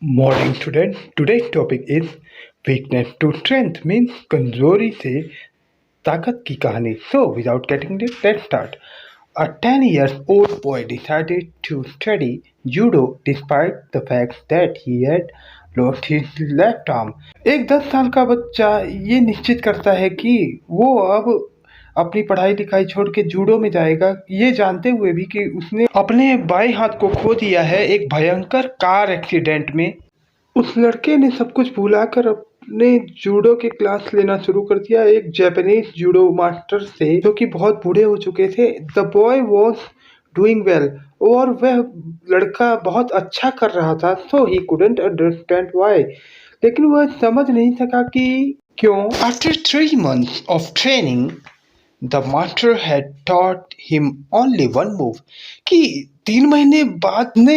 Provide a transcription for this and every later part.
Morning student. Today's topic is weakness to strength means कमजोरी से ताकत की कहानी. So without getting it, let's start. A 10-year-old boy decided to study judo despite the fact that he had lost his left arm. एक 10 साल का बच्चा ये निश्चित करता है कि वो अब अपनी पढ़ाई लिखाई छोड़ के जूडो में जाएगा, ये जानते हुए भी कि उसने अपने बाएं हाथ को खो दिया है एक भयंकर कार एक्सीडेंट में. उस लड़के ने सब कुछ भुलाकर अपने जूडो के क्लास लेना शुरू कर दिया एक जापानीज जूडो मास्टर से, जो कि बहुत बूढ़े हो चुके थे. The boy was doing well, और वह लड़का बहुत अच्छा कर रहा था. सो ही कुडंट अंडरस्टैंड व्हाई, लेकिन वह समझ नहीं सका कि क्यों. After 3 months of training the master had taught him only one move. कि 3 महीने बाद ने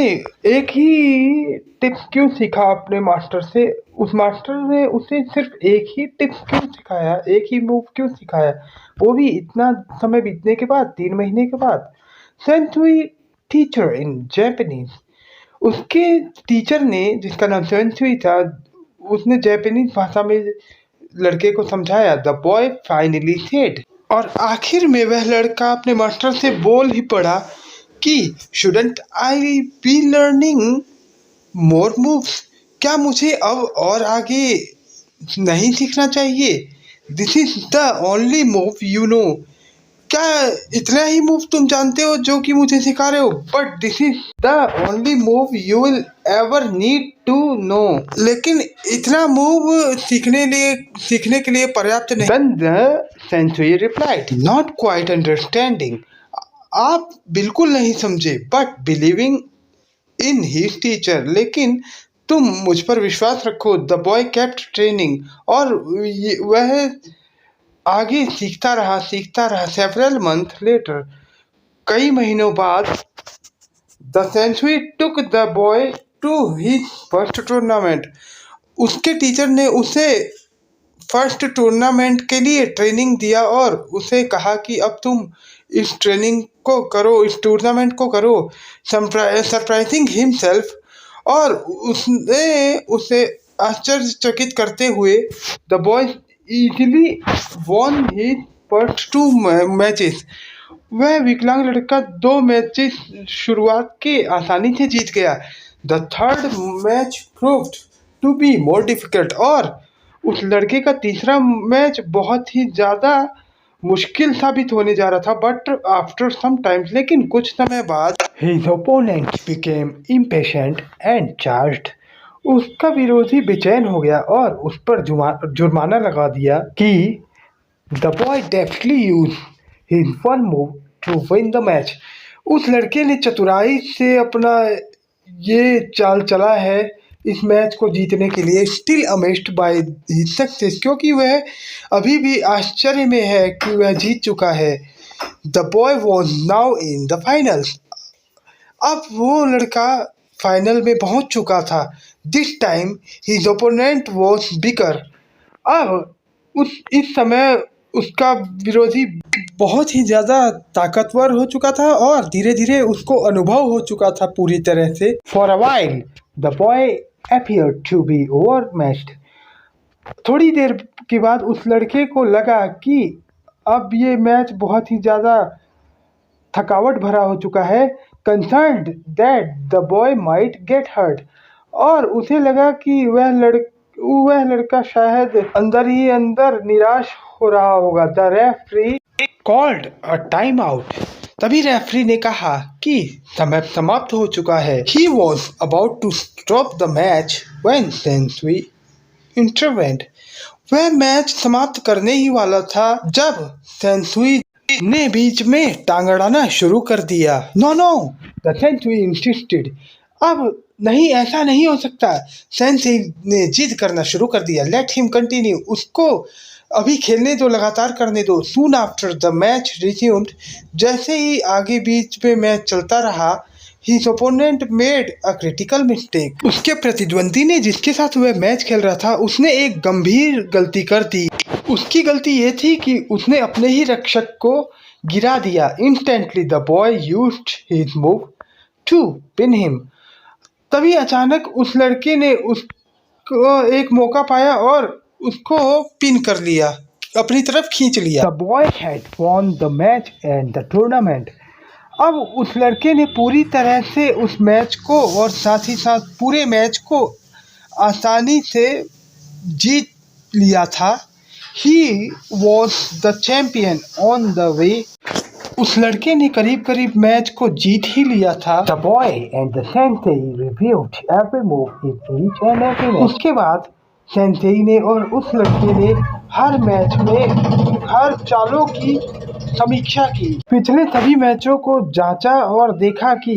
एक ही टिप्स क्यों सीखा अपने मास्टर से. उस मास्टर ने उसे सिर्फ एक ही टिप्स क्यों सिखाया, एक ही मूव क्यों सिखाया, वो भी इतना समय बीतने के बाद, 3 महीने के बाद. सेंसुई टीचर इन जापानीज, उसके टीचर ने जिसका नाम सेंसुई था, उसने जापानीज भाषा में लड़के को समझाया. द बॉय फाइनली सेड, और आखिर में वह लड़का अपने मास्टर से बोल ही पड़ा कि shouldn't I be learning more moves. क्या मुझे अब और आगे नहीं सीखना चाहिए. This is the only move you know. क्या इतना ही मूव तुम जानते हो जो कि मुझे सिखा रहे हो. But this is the only move you will ever need to know. लेकिन इतना मूव सीखने के लिए पर्याप्त नहीं. Then the sensei replied, not quite understanding. आप बिल्कुल नहीं समझे, but believing in his teacher, लेकिन तुम मुझ पर विश्वास रखो. द बॉय केप्ट ट्रेनिंग, और वह आगे सीखता रहा. सेवरल मंथ लेटर, कई महीनों बाद, the sensei took the boy to his first tournament. उसके टीचर ने उसे फर्स्ट टूर्नामेंट के लिए ट्रेनिंग दिया और उसे कहा कि अब तुम इस ट्रेनिंग को करो, इस टूर्नामेंट को करो. सरप्राइजिंग हिमसेल्फ, और उसने उसे आश्चर्यचकित करते हुए, the boy easily won his first 2 matches. वह विकलांग लड़का 2 मैचेस शुरुआत के आसानी से जीत गया. The third match proved to be more difficult, और उस लड़के का तीसरा मैच बहुत ही ज़्यादा मुश्किल साबित होने जा रहा था. बट आफ्टर सम टाइम्स, लेकिन कुछ समय बाद, his opponent became impatient and charged. उसका विरोधी बेचैन हो गया और उस पर जुर्माना लगा दिया कि the boy deftly use his one move to win the match. उस लड़के ने चतुराई से अपना ये चाल चला है इस मैच को जीतने के लिए. Still amazed by his success, क्योंकि वह अभी भी आश्चर्य में है कि वह जीत चुका है. The boy was now in the finals. अब वो लड़का फाइनल में पहुंच चुका था. This time his opponent was bigger. अब इस समय उसका विरोधी बहुत ही ज़्यादा ताकतवर हो चुका था और धीरे धीरे उसको अनुभव हो चुका था पूरी तरह से. For a while the boy appeared to be overmatched. थोड़ी देर के बाद उस लड़के को लगा कि अब ये मैच बहुत ही ज़्यादा थकावट भरा हो चुका है. Concerned that the boy might get hurt, और उसे लगा कि वह लड़का शायद अंदर ही अंदर निराश हो रहा होगा. The referee called a time out. तभी रेफरी ने कहा कि समय समाप्त हो चुका है. He was about to stop the match when Sensui intervened. वह मैच समाप्त करने ही वाला था जब सेंसुई ने बीच में टांग अड़ाना शुरू कर दिया. No no, the sensei insisted. अब नहीं, ऐसा नहीं हो सकता. सेंसुई ने जिद करना शुरू कर दिया. Let him continue. उसको अभी खेलने दो, लगातार करने दो. Soon after the match resumed. जैसे ही आगे बीच में मैच चलता रहा, his opponent made a critical mistake. उसके प्रतिद्वंदी ने, जिसके साथ वह मैच खेल रहा था, उसने एक गंभीर गलती कर दी. उसकी गलती ये थी कि उसने अपने ही रक्षक को गिरा दिया. Instantly the boy used his move to pin him. तभी अचानक उस लड़के ने उसको एक मौका पाया और उसको पिन कर लिया, अपनी तरफ खींच लिया। The boy had won the match and the tournament. अब उस लड़के ने पूरी तरह से उस मैच को और साथ ही साथ पूरे मैच को आसानी से जीत लिया था। He was the champion on the way. उस लड़के ने करीब करीब मैच को जीत ही लिया था। The boy and the sensei reviewed every move in each and every match. उसके बाद सेंसेई ने और उस लड़के ने हर मैच में हर चालों की समीक्षा की, पिछले सभी मैचों को जांचा और देखा कि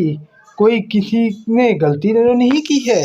कोई किसी ने गलती तो नहीं की है।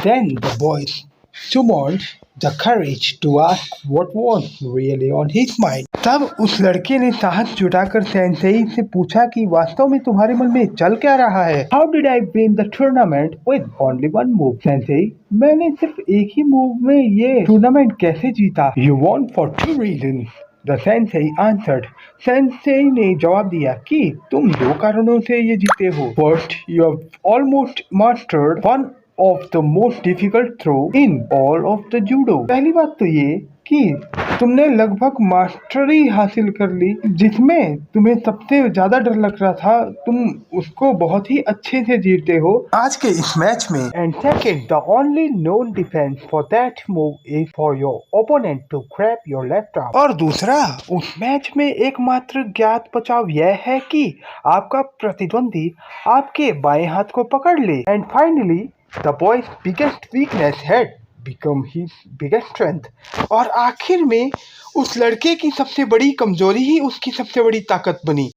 Then the boys summoned the courage to ask what was really on his mind. तब उस लड़के ने साहस जुटाकर सेंसेई से पूछा कि वास्तव में तुम्हारे मन में चल क्या रहा है। How did I win the tournament with only one move? Sensei, मैंने सिर्फ एक ही मूव में ये टूर्नामेंट कैसे जीता? You won for two reasons. The sensei answered. Sensei ने जवाब दिया कि तुम दो कारणों से ये जीते हो। First, you have almost mastered one of the most difficult throw in all of the judo. पहली बात तो ये कि तुमने लगभग मास्टरी हासिल कर ली, जिसमें तुम्हें सबसे ज्यादा डर लग रहा था, तुम उसको बहुत ही अच्छे से जीते हो आज के इस मैच में। And second, the only known defence for that move is for your opponent to grab your left arm. और दूसरा, उस मैच में एकमात्र ज्ञात बचाव यह है कि आपका प्रतिद्वंदी आपके बाएं हाथ को पकड़ ले। And finally, the boys biggest weakness had become his biggest strength. और आखिर में उस लड़के की सबसे बड़ी कमजोरी ही उसकी सबसे बड़ी ताकत बनी।